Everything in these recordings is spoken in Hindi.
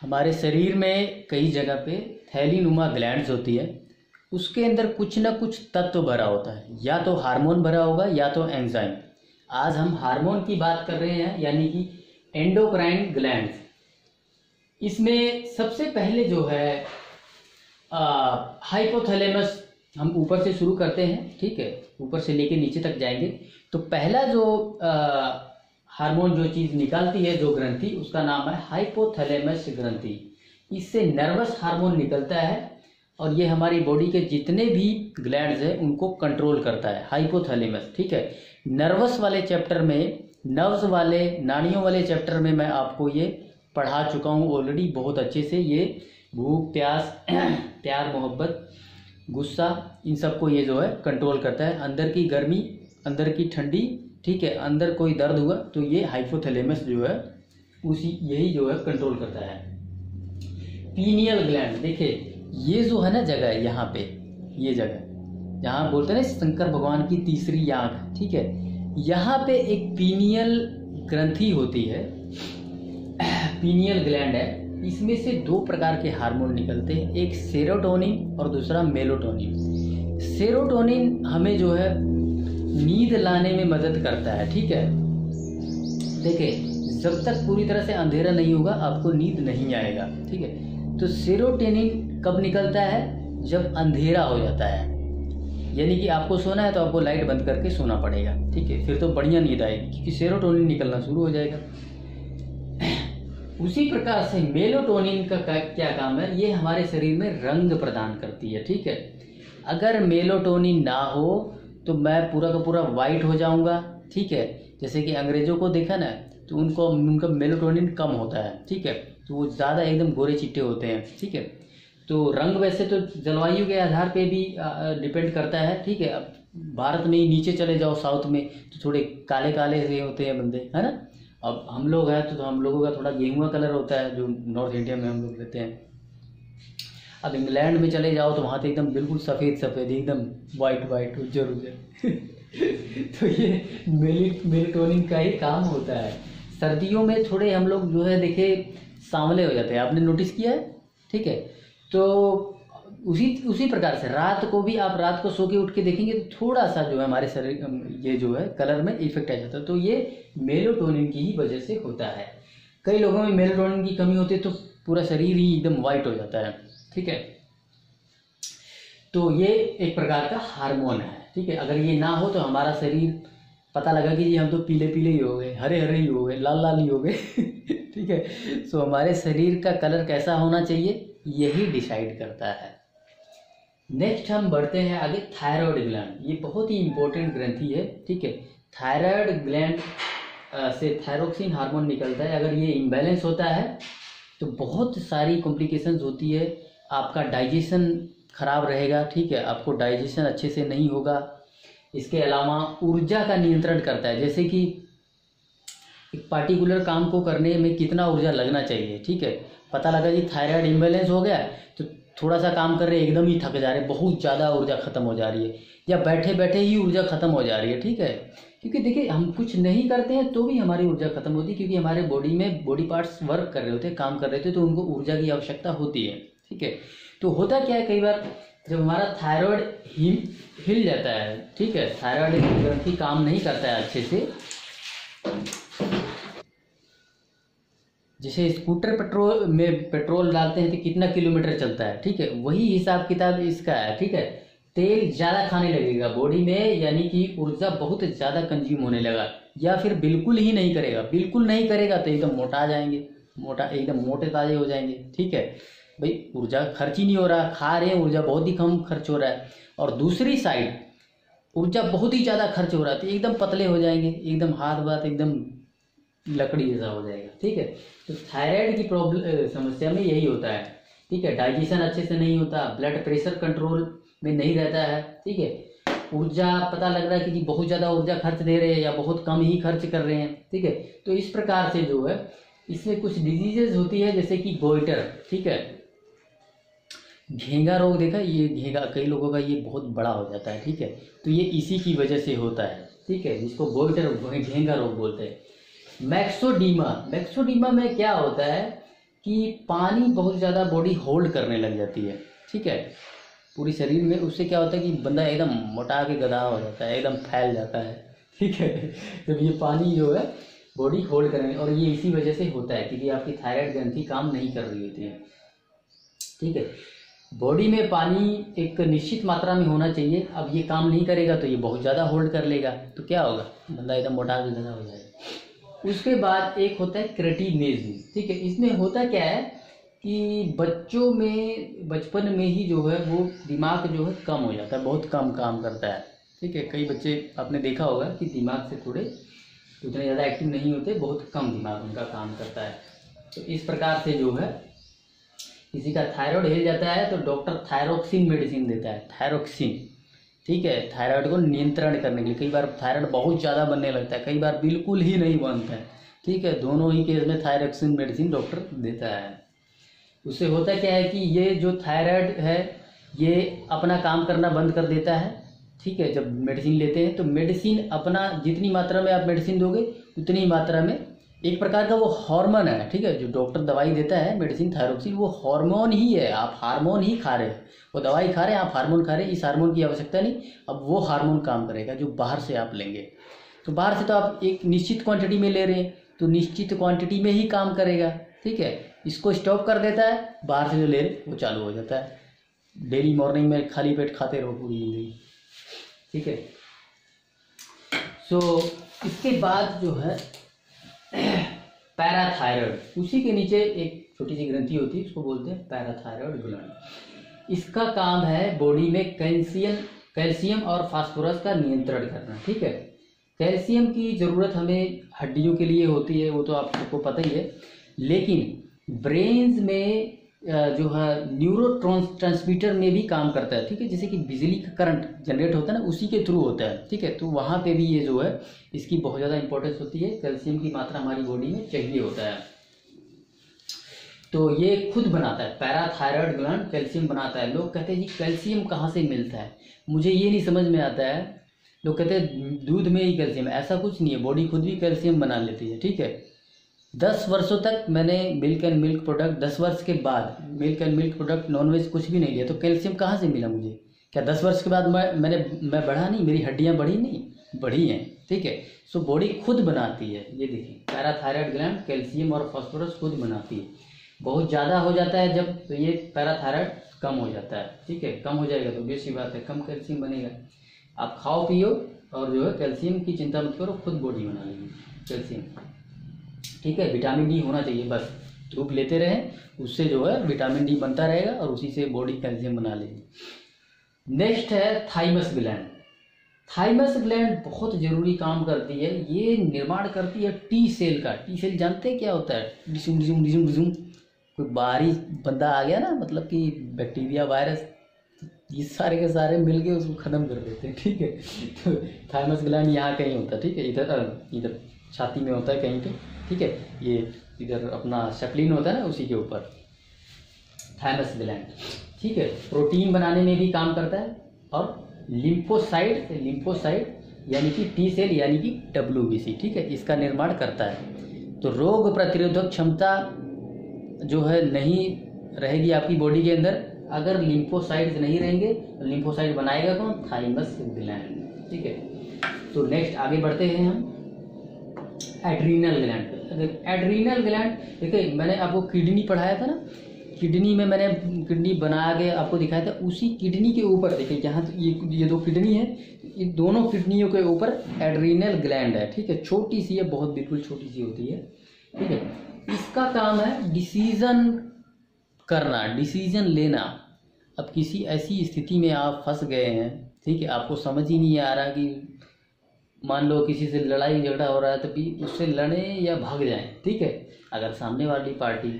हमारे शरीर में कई जगह पे थैलीनुमा ग्लैंड्स होती है, उसके अंदर कुछ ना कुछ तत्व भरा होता है, या तो हार्मोन भरा होगा या तो एंजाइम। आज हम हार्मोन की बात कर रहे हैं, यानी कि एंडोक्राइन ग्लैंड्स। इसमें सबसे पहले जो है हाइपोथैलेमस, हम ऊपर से शुरू करते हैं, ठीक है, ऊपर से लेके नीचे तक जाएंगे। तो पहला जो हार्मोन जो चीज़ निकालती है, जो ग्रंथि, उसका नाम है हाइपोथैलेमस ग्रंथि। इससे नर्वस हार्मोन निकलता है और ये हमारी बॉडी के जितने भी ग्लैंड्स हैं उनको कंट्रोल करता है, हाइपोथैलेमस, ठीक है। नर्वस वाले चैप्टर में, नर्व्स वाले, नाड़ियों वाले चैप्टर में मैं आपको ये पढ़ा चुका हूँ ऑलरेडी बहुत अच्छे से। ये भूख, प्यास, प्यार, मोहब्बत, गुस्सा, इन सबको ये जो है कंट्रोल करता है। अंदर की गर्मी, अंदर की ठंडी, ठीक है, अंदर कोई दर्द हुआ तो ये हाइपोथैलेमस जो है यही जो है कंट्रोल करता है। पीनियल ग्लैंड, देखिए ये जो है ना जगह, यहाँ पे ये जगह जहाँ बोलते हैं ना शंकर भगवान की तीसरी आंख, ठीक है, यहाँ पे एक पीनियल ग्रंथि होती है, पीनियल ग्लैंड है। इसमें से दो प्रकार के हार्मोन निकलते हैं, एक सेरोटोनिन और दूसरा मेलाटोनिन। सेरोटोनिन हमें जो है नींद लाने में मदद करता है, ठीक है। देखिए जब तक पूरी तरह से अंधेरा नहीं होगा आपको नींद नहीं आएगा, ठीक है। तो सेरोटोनिन कब निकलता है? जब अंधेरा हो जाता है, यानी कि आपको सोना है तो आपको लाइट बंद करके सोना पड़ेगा, ठीक है, फिर तो बढ़िया नींद आएगी क्योंकि सेरोटोनिन निकलना शुरू हो जाएगा। उसी प्रकार से मेलाटोनिन का क्या काम है? ये हमारे शरीर में रंग प्रदान करती है, ठीक है। अगर मेलाटोनिन ना हो तो मैं पूरा का पूरा वाइट हो जाऊंगा, ठीक है। जैसे कि अंग्रेजों को देखा ना, तो उनका मेलाटोनिन कम होता है, ठीक है, तो वो ज़्यादा एकदम गोरे चिट्टे होते हैं, ठीक है। तो रंग वैसे तो जलवायु के आधार पे भी डिपेंड करता है, ठीक है। अब भारत में ही नीचे चले जाओ साउथ में तो थोड़े काले काले से होते हैं बंदे, है ना। अब हम लोग हैं तो हम लोगों का थोड़ा गेहुआ कलर होता है जो नॉर्थ इंडिया में हम लोग रहते हैं। अब इंग्लैंड में चले जाओ तो वहाँ तो एकदम बिल्कुल सफ़ेद सफ़ेद, एकदम वाइट उज्जर उज्जर तो ये मेलाटोनिन का ही काम होता है। सर्दियों में थोड़े हम लोग जो है देखे सांवले हो जाते हैं, आपने नोटिस किया है, ठीक है। तो उसी प्रकार से रात को भी आप रात को सो के उठ के देखेंगे तो थोड़ा सा जो है हमारे शरीर ये जो है कलर में इफेक्ट आ जाता है, तो ये मेलाटोनिन की ही वजह से होता है। कई लोगों में मेलाटोनिन की कमी होती है तो पूरा शरीर ही एकदम वाइट हो जाता है, ठीक है। तो ये एक प्रकार का हार्मोन है, ठीक है। अगर ये ना हो तो हमारा शरीर पता लगा कि जी हम तो पीले पीले ही हो गए, हरे हरे ही हो गए, लाल लाल ही हो गए ठीक है। सो हमारे शरीर का कलर कैसा होना चाहिए यही डिसाइड करता है। नेक्स्ट हम बढ़ते हैं आगे, थायराइड ग्लैंड। ये बहुत ही इंपॉर्टेंट ग्रंथि है, ठीक है। थायराइड ग्लैंड से थायरोक्सिन हार्मोन निकलता है। अगर ये इम्बैलेंस होता है तो बहुत सारी कॉम्प्लिकेशंस होती है। आपका डाइजेशन खराब रहेगा, ठीक है, आपको डाइजेशन अच्छे से नहीं होगा। इसके अलावा ऊर्जा का नियंत्रण करता है, जैसे कि एक पार्टिकुलर काम को करने में कितना ऊर्जा लगना चाहिए, ठीक है। पता लगा जी थायराइड इम्बैलेंस हो गया तो थोड़ा सा काम कर रहे एकदम ही थक जा रहे, बहुत ज़्यादा ऊर्जा खत्म हो जा रही है, या बैठे बैठे ही ऊर्जा खत्म हो जा रही है, ठीक है। क्योंकि देखिए हम कुछ नहीं करते हैं तो भी हमारी ऊर्जा खत्म होती है, क्योंकि हमारे बॉडी में बॉडी पार्ट्स वर्क कर रहे होते हैं, काम कर रहे थे, तो उनको ऊर्जा की आवश्यकता होती है, ठीक है। तो होता क्या है, कई बार जब हमारा थायराइड हिल जाता है, ठीक है, थायराइड ग्रंथि काम नहीं करता है अच्छे से, जैसे स्कूटर पेट्रोल डालते हैं तो कितना किलोमीटर चलता है, ठीक है, वही हिसाब किताब इसका है, ठीक है। तेल ज़्यादा खाने लगेगा बॉडी में, यानी कि ऊर्जा बहुत ज़्यादा कंज्यूम होने लगा, या फिर बिल्कुल ही नहीं करेगा, बिल्कुल नहीं करेगा तो एकदम मोटा जाएंगे, एकदम मोटे ताजे हो जाएंगे, ठीक है। भाई ऊर्जा खर्च ही नहीं हो रहा, खा रहे हैं ऊर्जा बहुत ही कम खर्च हो रहा है, और दूसरी साइड ऊर्जा बहुत ही ज़्यादा खर्च हो रहा है तो एकदम पतले हो जाएंगे, एकदम हाथ बात एकदम लकड़ी जैसा हो जाएगा, ठीक है। तो थायराइड की प्रॉब्लम समस्या में यही होता है, ठीक है। डाइजेशन अच्छे से नहीं होता, ब्लड प्रेशर कंट्रोल में नहीं रहता है, ठीक है। ऊर्जा पता लग रहा है कि जी बहुत ज़्यादा ऊर्जा खर्च दे रहे हैं या बहुत कम ही खर्च कर रहे हैं, ठीक है। तो इस प्रकार से जो है इसमें कुछ डिजीजेज होती है, जैसे कि गोइटर, ठीक है, घेंगा रोग देखा, ये घेंगा कई लोगों का ये बहुत बड़ा हो जाता है, ठीक है। तो ये इसी की वजह से होता है, ठीक है, जिसको गोइटर घेंगा रोग बोलते हैं। मैक्सोडीमा में क्या होता है कि पानी बहुत ज़्यादा बॉडी होल्ड करने लग जाती है, ठीक है, पूरी शरीर में। उससे क्या होता है कि बंदा एकदम मोटा के गधा हो जाता है, एकदम फैल जाता है, ठीक है। जब ये पानी जो है बॉडी होल्ड करने, और ये इसी वजह से होता है क्योंकि आपकी थायराइड ग्रंथि काम नहीं कर रही होती है, ठीक है। बॉडी में पानी एक निश्चित मात्रा में होना चाहिए। अब ये काम नहीं करेगा तो ये बहुत ज़्यादा होल्ड कर लेगा, तो क्या होगा, बंदा एकदम मोटा के गधा हो जाएगा। उसके बाद एक होता है क्रेटिनिज़म, ठीक है। इसमें होता क्या है कि बच्चों में बचपन में ही जो है वो दिमाग जो है कम हो जाता है, बहुत कम काम करता है, ठीक है। कई बच्चे आपने देखा होगा कि दिमाग से थोड़े उतने ज़्यादा एक्टिव नहीं होते, बहुत कम दिमाग उनका काम करता है। तो इस प्रकार से जो है किसी का थायराइड हिल जाता है तो डॉक्टर थायरोक्सिन मेडिसिन देता है, थायरोक्सिन, ठीक है, थायराइड को नियंत्रण करने के लिए। कई बार थायराइड बहुत ज़्यादा बनने लगता है, कई बार बिल्कुल ही नहीं बनता है, ठीक है। दोनों ही केस में थायरोक्सिन मेडिसिन डॉक्टर देता है। उससे होता क्या है कि ये जो थायराइड है ये अपना काम करना बंद कर देता है, ठीक है। जब मेडिसिन लेते हैं तो मेडिसिन अपना, जितनी मात्रा में आप मेडिसिन दोगे उतनी मात्रा में, एक प्रकार का वो हार्मोन है, ठीक है। जो डॉक्टर दवाई देता है मेडिसिन थायरोक्सिन, वो हार्मोन ही है, आप हार्मोन ही खा रहे हैं, वो दवाई खा रहे हैं, आप हार्मोन खा रहे हैं। इस हार्मोन की आवश्यकता नहीं, अब वो हार्मोन काम करेगा जो बाहर से आप लेंगे। तो बाहर से तो आप एक निश्चित क्वांटिटी में ले रहे हैं तो निश्चित क्वांटिटी में ही काम करेगा, ठीक है। इसको स्टॉप कर देता है, बाहर से जो ले रहे वो चालू हो जाता है। डेली मॉर्निंग में खाली पेट खाते रहो पूरी जिंदगी, ठीक है। सो इसके बाद जो है पैराथायराइड, उसी के नीचे एक छोटी सी ग्रंथि होती है, उसको बोलते हैं पैराथायराइड ग्लैंड। इसका काम है बॉडी में कैल्शियम और फास्फोरस का नियंत्रण करना, ठीक है। कैल्शियम की ज़रूरत हमें हड्डियों के लिए होती है, वो तो आप सबको पता ही है, लेकिन ब्रेन्स में जो है न्यूरो ट्रांसमीटर में भी काम करता है, ठीक है। जैसे कि बिजली का करंट जनरेट होता है ना, उसी के थ्रू होता है, ठीक है। तो वहाँ पे भी ये जो है इसकी बहुत ज़्यादा इंपॉर्टेंस होती है। कैल्शियम की मात्रा हमारी बॉडी में चाहिए होता है, तो ये खुद बनाता है, पैराथायराइड ग्लैंड कैल्शियम बनाता है। लोग कहते हैं जी कैल्शियम कहाँ से मिलता है, मुझे ये नहीं समझ में आता है। लोग कहते हैं दूध में ही कैल्शियम, ऐसा कुछ नहीं है, बॉडी खुद भी कैल्शियम बना लेती है, ठीक है। 10 वर्षों तक मैंने मिल्क एंड मिल्क प्रोडक्ट, 10 वर्ष के बाद milk and milk product nonveg कुछ भी नहीं लिया, तो कैल्शियम कहाँ से मिला मुझे? क्या 10 वर्ष के बाद मैं बढ़ा नहीं, मेरी हड्डियाँ बढ़ी नहीं, बढ़ी हैं, ठीक है। सो बॉडी खुद बनाती है, ये देखिए पैराथायराइड ग्लैंड कैल्शियम और फास्फोरस खुद बनाती है। बहुत ज़्यादा हो जाता है जब, तो ये पैराथायराइड कम हो जाता है, ठीक है। कम हो जाएगा तो बेसी बात है, कम कैल्शियम बनेगा। आप खाओ पियो और जो है कैल्शियम की चिंता मत करो, खुद बॉडी बना लेगी कैल्शियम, ठीक है। विटामिन डी होना चाहिए, बस धूप लेते रहें, उससे जो है विटामिन डी बनता रहेगा और उसी से बॉडी कैल्शियम बना लेगी। नेक्स्ट है थाइमस ग्लैंड। थाइमस ग्लैंड बहुत जरूरी काम करती है, ये निर्माण करती है टी सेल का। टी सेल जानते हैं क्या होता है? डिजुम डिजुम डिजुम डिजुम, कोई बाहरी बंदा आ गया ना, मतलब कि बैक्टीरिया वायरस, ये सारे के सारे मिल के उसको ख़त्म कर देते हैं, ठीक है। तो थाइमस ग्लैंड यहाँ कहीं होता है, ठीक है, इधर छाती में होता है कहीं पे, ठीक है। ये इधर अपना सेप्लिन होता है ना, उसी के ऊपर थाइमस ग्लैंड, ठीक है। प्रोटीन बनाने में भी काम करता है, और लिम्फोसाइट यानी कि टी सेल यानी कि WBC, ठीक है, इसका निर्माण करता है। तो रोग प्रतिरोधक क्षमता जो है नहीं रहेगी आपकी बॉडी के अंदर अगर लिम्फोसाइट्स नहीं रहेंगे। लिम्फोसाइट बनाएगा कौन? थाइमस ग्लैंड, ठीक है। तो नेक्स्ट आगे बढ़ते हैं हम एड्रीनल ग्लैंड। एड्रीनल ग्लैंड देखिए, मैंने आपको किडनी पढ़ाया था ना, किडनी में मैंने किडनी बना के आपको दिखाया था, उसी किडनी के ऊपर देखिए यहाँ ये 2 किडनी है, ये दोनों किडनियों के ऊपर एड्रीनल ग्लैंड है, ठीक है। छोटी सी है, बहुत बिल्कुल छोटी सी होती है, ठीक है। इसका काम है डिसीजन करना, डिसीजन लेना। अब किसी ऐसी स्थिति में आप फंस गए हैं, ठीक है, आपको समझ ही नहीं आ रहा कि मान लो किसी से लड़ाई झगड़ा हो रहा है, तभी उससे लड़ें या भाग जाएं, ठीक है। अगर सामने वाली पार्टी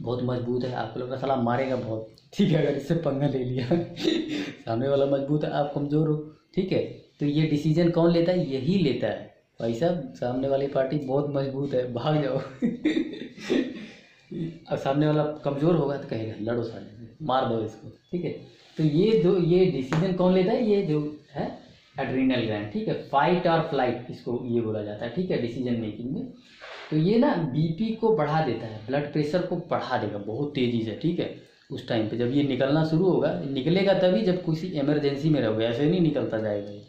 बहुत मजबूत है, आपको लग रहा साला मारेगा बहुत, ठीक है, अगर इससे पंगा ले लिया सामने वाला मजबूत है, आप कमज़ोर हो, ठीक है, तो ये डिसीजन कौन लेता है? यही लेता है, भाई साहब सामने वाली पार्टी बहुत मजबूत है, भाग जाओ अब सामने वाला कमज़ोर होगा तो कहेगा लड़ो, साले मार दो इसको, ठीक है। तो ये डिसीजन कौन लेता है? ये जो है एड्रीनल ग्लैंड, ठीक है। फाइट और फ्लाइट इसको ये बोला जाता है, ठीक है, डिसीजन मेकिंग में। तो ये ना बीपी को बढ़ा देता है, ब्लड प्रेशर को बढ़ा देगा बहुत तेज़ी से, ठीक है। उस टाइम पे जब ये निकलना शुरू होगा, निकलेगा तभी जब किसी इमरजेंसी में रहोगे, ऐसे नहीं निकलता जाएगा ये,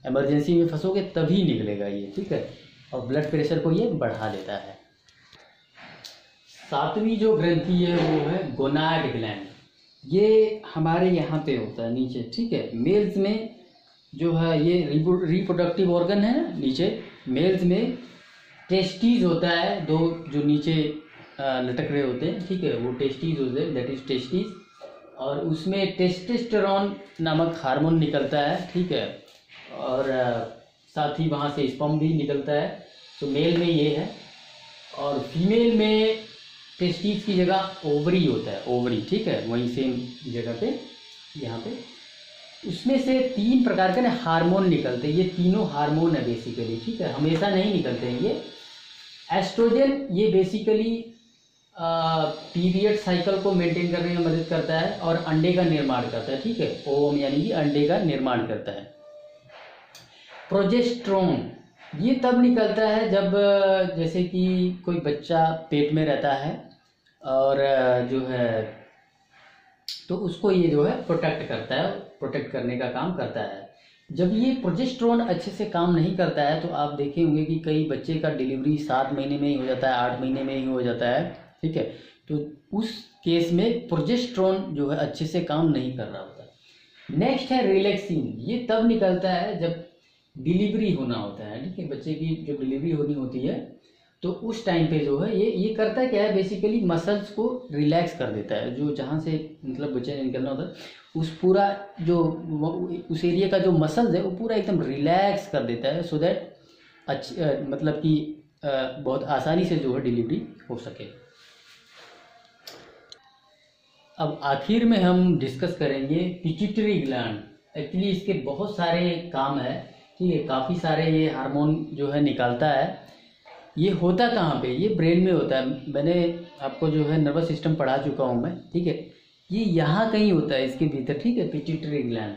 इमरजेंसी में फंसोगे तभी निकलेगा ये, ठीक है। और ब्लड प्रेशर को ये बढ़ा देता है। सातवीं जो ग्रंथि है वो है गोनाड ग्लैंड। ये हमारे यहाँ पे होता है नीचे, ठीक है। मेल्स में जो है ये रिप्रोडक्टिव ऑर्गन है ना, नीचे मेल्स में टेस्टीज होता है, दो जो नीचे लटक रहे होते हैं, ठीक है, वो टेस्टीज होते हैं, दैट इज टेस्टीज। और उसमें टेस्टोस्टेरोन नामक हार्मोन निकलता है, ठीक है। और साथ ही वहाँ से स्पर्म भी निकलता है। तो मेल में ये है, और फीमेल में टेस्टीज की जगह ओवरी होता है, ओवरी, ठीक है, वहीं सेम जगह पे यहाँ पे। उसमें से 3 प्रकार के ना हार्मोन निकलते हैं, ये तीनों हार्मोन है बेसिकली, ठीक है, हमेशा नहीं निकलते हैं ये। एस्ट्रोजन ये बेसिकली पीरियड साइकिल को मेंटेन करने में मदद करता है और अंडे का निर्माण करता है, ठीक है, ओवम यानी कि अंडे का निर्माण करता है। प्रोजेस्टेरोन ये तब निकलता है जब जैसे कि कोई बच्चा पेट में रहता है और जो है तो उसको ये जो है प्रोटेक्ट करता है, प्रोटेक्ट करने का काम करता है। जब ये प्रोजेस्टेरोन अच्छे से काम नहीं करता है तो आप देखे होंगे कि कई बच्चे का डिलीवरी 7 महीने में ही हो जाता है, 8 महीने में ही हो जाता है, ठीक है। तो उस केस में प्रोजेस्टेरोन जो है अच्छे से काम नहीं कर रहा होता। नेक्स्ट है रिलैक्सिन। ये तब निकलता है जब डिलीवरी होना होता है, ठीक है, बच्चे की जब डिलीवरी होनी होती है तो उस टाइम पे जो है ये करता है क्या है, बेसिकली मसल्स को रिलैक्स कर देता है, जो जहाँ से मतलब बच्चे ने निकलना होता है उस पूरा जो उस एरिया का जो मसल्स है वो पूरा एकदम रिलैक्स कर देता है, सो दैट मतलब कि बहुत आसानी से जो है डिलीवरी हो सके। अब आखिर में हम डिस्कस करेंगे पिट्यूटरी ग्लैंड। एक्चुअली इसके बहुत सारे काम है, ठीक है, काफ़ी सारे ये हार्मोन जो है निकालता है। ये होता कहाँ पे, ये ब्रेन में होता है। मैंने आपको जो है नर्वस सिस्टम पढ़ा चुका हूँ मैं, ठीक है, ये यहाँ कहीं होता है इसके भीतर, ठीक है, पिट्यूटरी ग्लैंड।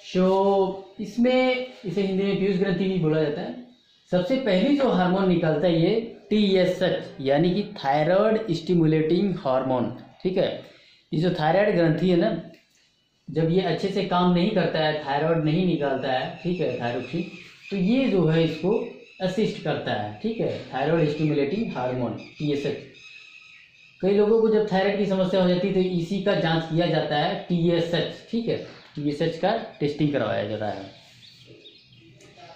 सो इसमें इसे हिंदी में पीयूष ग्रंथि भी बोला जाता है। सबसे पहली जो हार्मोन निकालता है ये TSH यानी कि थायराइड स्टिमुलेटिंग हार्मोन, ठीक है। ये जो थायराइड ग्रंथि है ना, जब ये अच्छे से काम नहीं करता है, थायराइड नहीं निकालता है, ठीक है, थायरोक्सिन, तो ये जो है इसको असिस्ट करता है, ठीक है, थायराइड स्टिमुलेटिंग हार्मोन TSH। कई लोगों को जब थायराइड की समस्या हो जाती है तो इसी का जांच किया जाता है, TSH, ठीक है, TSH का टेस्टिंग करवाया जाता है।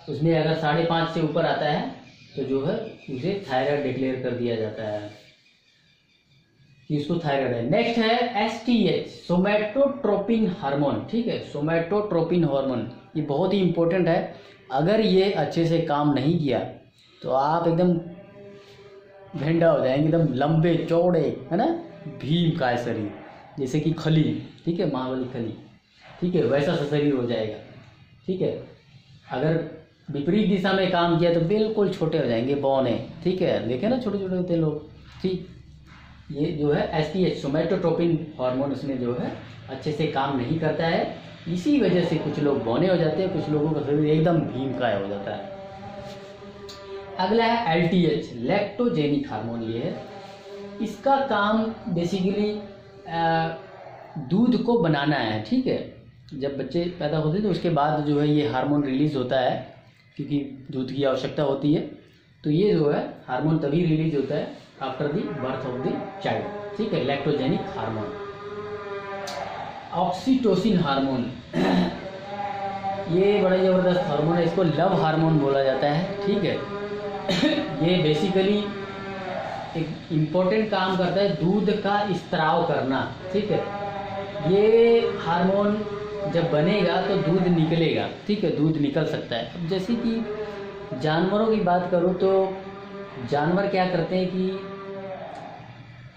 उसमें अगर 5.5 से ऊपर आता है तो जो है उसे थायराइड डिक्लेयर कर दिया जाता है कि इसको थायराइड है। नेक्स्ट है STH सोमैटोट्रोपिन हार्मोन, ठीक है, सोमैटोट्रोपिन हार्मोन ये बहुत ही इंपॉर्टेंट है। अगर ये अच्छे से काम नहीं किया तो आप एकदम भेंडा हो जाएंगे, एकदम लंबे चौड़े, है ना, भीम का शरीर, जैसे कि खली, ठीक है, महाबली खली, ठीक है, वैसा सा शरीर हो जाएगा, ठीक है। अगर विपरीत दिशा में काम किया तो बिल्कुल छोटे हो जाएंगे, बौने, ठीक है, देखे ना छोटे छोटे होते हैं लोग, ठीक। ये जो है STH सोमैटोट्रोपिन हार्मोन उसमें जो है अच्छे से काम नहीं करता है, इसी वजह से कुछ लोग बौने हो जाते हैं, कुछ लोगों का शरीर एकदम भीमकाय हो जाता है। अगला है LTH लैक्टोजेनिक हार्मोन। ये है, इसका काम बेसिकली दूध को बनाना है, ठीक है। जब बच्चे पैदा होते हैं तो उसके बाद जो है ये हार्मोन रिलीज होता है, क्योंकि दूध की आवश्यकता होती है, तो ये जो है हार्मोन तभी रिलीज होता है after the birth of the child, ठीक है, लैक्टोजेनिक हार्मोन। ऑक्सीटोसिन हार्मोन ये बड़ा ज़बरदस्त हार्मोन है, इसको लव हार्मोन बोला जाता है, ठीक है। ये बेसिकली एक इम्पोर्टेंट काम करता है दूध का स्त्राव करना, ठीक है। ये हार्मोन जब बनेगा तो दूध निकलेगा, ठीक है, दूध निकल सकता है। अब जैसे कि जानवरों की बात करूँ तो जानवर क्या करते हैं कि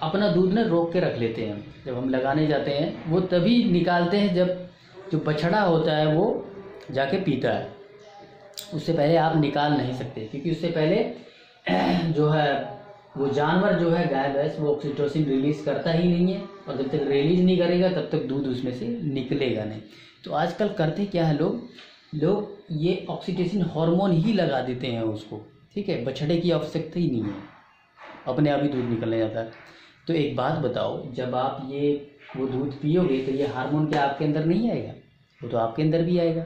अपना दूध ना रोक के रख लेते हैं, जब हम लगाने जाते हैं वो तभी निकालते हैं जब जो बछड़ा होता है वो जाके पीता है, उससे पहले आप निकाल नहीं सकते, क्योंकि उससे पहले जो है वो जानवर जो है गाय भैंस वो ऑक्सीटोसिन रिलीज करता ही नहीं है, और जब तक रिलीज नहीं करेगा तब तक दूध उसमें से निकलेगा नहीं। तो आजकल करते क्या है लोग ये ऑक्सीटोसिन हार्मोन ही लगा देते हैं उसको, ठीक है, बछड़े की आवश्यकता ही नहीं है, अपने आप ही दूध निकलने जाता है। तो एक बात बताओ, जब आप वो दूध पियोगे तो ये हार्मोन क्या आपके अंदर नहीं आएगा? वो तो आपके अंदर भी आएगा।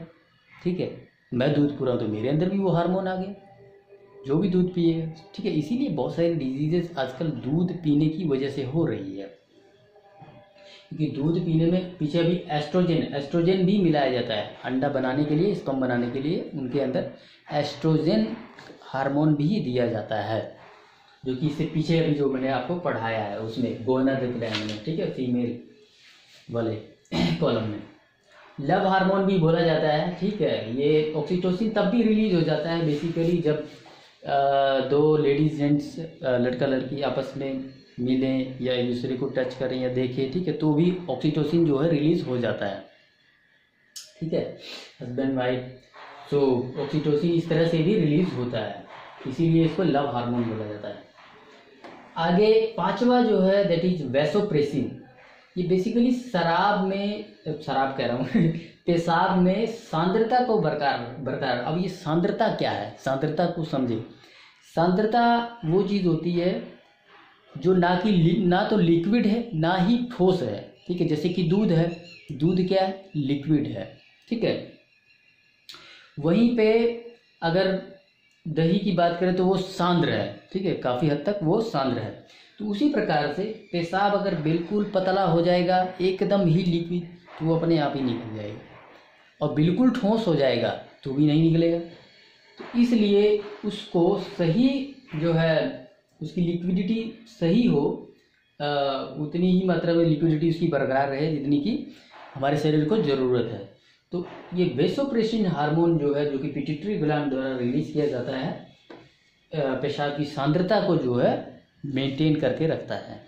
ठीक है, मैं दूध पी रहा हूँ तो मेरे अंदर भी वो हार्मोन आ गया, जो भी दूध पिएगा। ठीक है, इसीलिए बहुत सारी डिजीजेस आजकल दूध पीने की वजह से हो रही है, क्योंकि दूध पीने में पीछे अभी एस्ट्रोजन भी मिलाया जाता है अंडा बनाने के लिए, स्पर्म बनाने के लिए। उनके अंदर एस्ट्रोजन हार्मोन भी दिया जाता है, जो कि इससे पीछे अभी जो मैंने आपको पढ़ाया है उसमें गोनाडिक ग्लैंड में, ठीक है, फीमेल वाले कॉलम में। लव हार्मोन भी बोला जाता है। ठीक है, ये ऑक्सीटोसिन तब भी रिलीज हो जाता है बेसिकली जब दो लेडीज जेंट्स, लड़का लड़की आपस में मिलें या एक दूसरे को टच करें या देखें, ठीक है, तो भी ऑक्सीटोसिन जो है रिलीज हो जाता है। ठीक है, हस्बैंड वाइफ, सो ऑक्सीटोसिन इस तरह से भी रिलीज होता है, इसीलिए इसको लव हार्मोन बोला जाता है। आगे पांचवा जो है दैट इज वैसोप्रेसिन। ये बेसिकली शराब कह रहा हूँ पेशाब में सांद्रता को बरकरार। अब ये सांद्रता क्या है, सांद्रता को समझे। सांद्रता वो चीज़ होती है जो ना तो लिक्विड है ना ही ठोस है। ठीक है, जैसे कि दूध है, दूध क्या है, लिक्विड है। ठीक है, वहीं पे अगर दही की बात करें तो वो सांद्र है। ठीक है, काफ़ी हद तक वो सांद्र है। तो उसी प्रकार से पेशाब अगर बिल्कुल पतला हो जाएगा, एकदम ही लिक्विड, तो वो अपने आप ही निकल जाएगा, और बिल्कुल ठोस हो जाएगा तो भी नहीं निकलेगा। तो इसलिए उसको सही जो है, उसकी लिक्विडिटी सही हो, उतनी ही मात्रा में लिक्विडिटी उसकी बरकरार रहे जितनी कि हमारे शरीर को ज़रूरत है। तो ये वैसोप्रेसिन हार्मोन जो है, जो कि पिट्यूटरी ग्लैंड द्वारा रिलीज किया जाता है, पेशाब की सांद्रता को जो है मेंटेन करके रखता है।